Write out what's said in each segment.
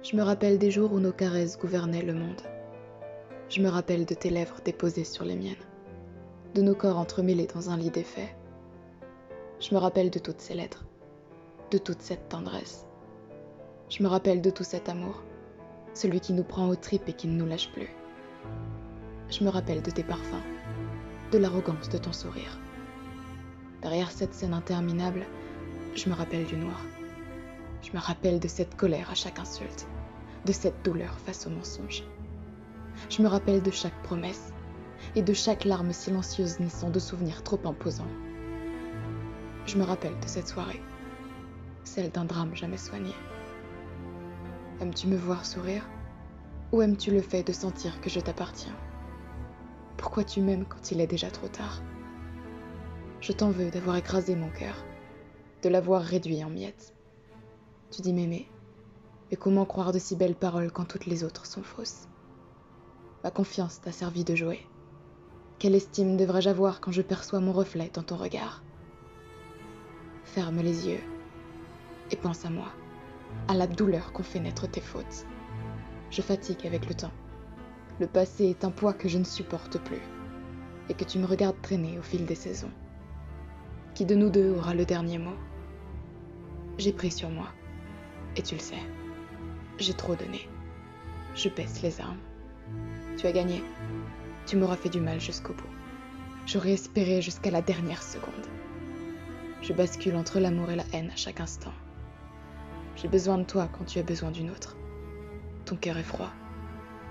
Je me rappelle des jours où nos caresses gouvernaient le monde. Je me rappelle de tes lèvres déposées sur les miennes, de nos corps entremêlés dans un lit défait. Je me rappelle de toutes ces lettres, de toute cette tendresse. Je me rappelle de tout cet amour, celui qui nous prend aux tripes et qui ne nous lâche plus. Je me rappelle de tes parfums, de l'arrogance de ton sourire. Derrière cette scène interminable, je me rappelle du noir. Je me rappelle de cette colère à chaque insulte, de cette douleur face au mensonge. Je me rappelle de chaque promesse et de chaque larme silencieuse naissant de souvenirs trop imposants. Je me rappelle de cette soirée, celle d'un drame jamais soigné. Aimes-tu me voir sourire ou aimes-tu le fait de sentir que je t'appartiens? Pourquoi tu m'aimes quand il est déjà trop tard? Je t'en veux d'avoir écrasé mon cœur, de l'avoir réduit en miettes. Tu dis m'aimer, mais comment croire de si belles paroles quand toutes les autres sont fausses? Ma confiance t'a servi de jouet. Quelle estime devrais-je avoir quand je perçois mon reflet dans ton regard? Ferme les yeux et pense à moi, à la douleur qu'ont fait naître tes fautes. Je fatigue avec le temps. Le passé est un poids que je ne supporte plus et que tu me regardes traîner au fil des saisons. Qui de nous deux aura le dernier mot? J'ai pris sur moi, et tu le sais. J'ai trop donné. Je baisse les armes. Tu as gagné. Tu m'auras fait du mal jusqu'au bout. J'aurais espéré jusqu'à la dernière seconde. Je bascule entre l'amour et la haine à chaque instant. J'ai besoin de toi quand tu as besoin d'une autre. Ton cœur est froid,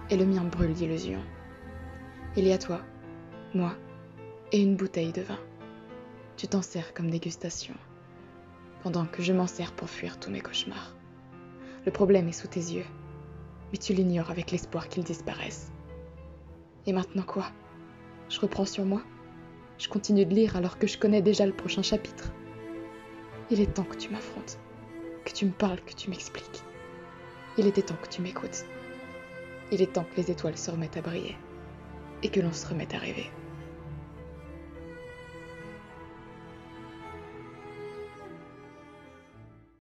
et le mien brûle d'illusions. Il y a toi, moi, et une bouteille de vin. Tu t'en sers comme dégustation, pendant que je m'en sers pour fuir tous mes cauchemars. Le problème est sous tes yeux, mais tu l'ignores avec l'espoir qu'ils disparaissent. Et maintenant quoi? Je reprends sur moi? Je continue de lire alors que je connais déjà le prochain chapitre. Il est temps que tu m'affrontes, que tu me parles, que tu m'expliques. Il était temps que tu m'écoutes. Il est temps que les étoiles se remettent à briller et que l'on se remette à rêver.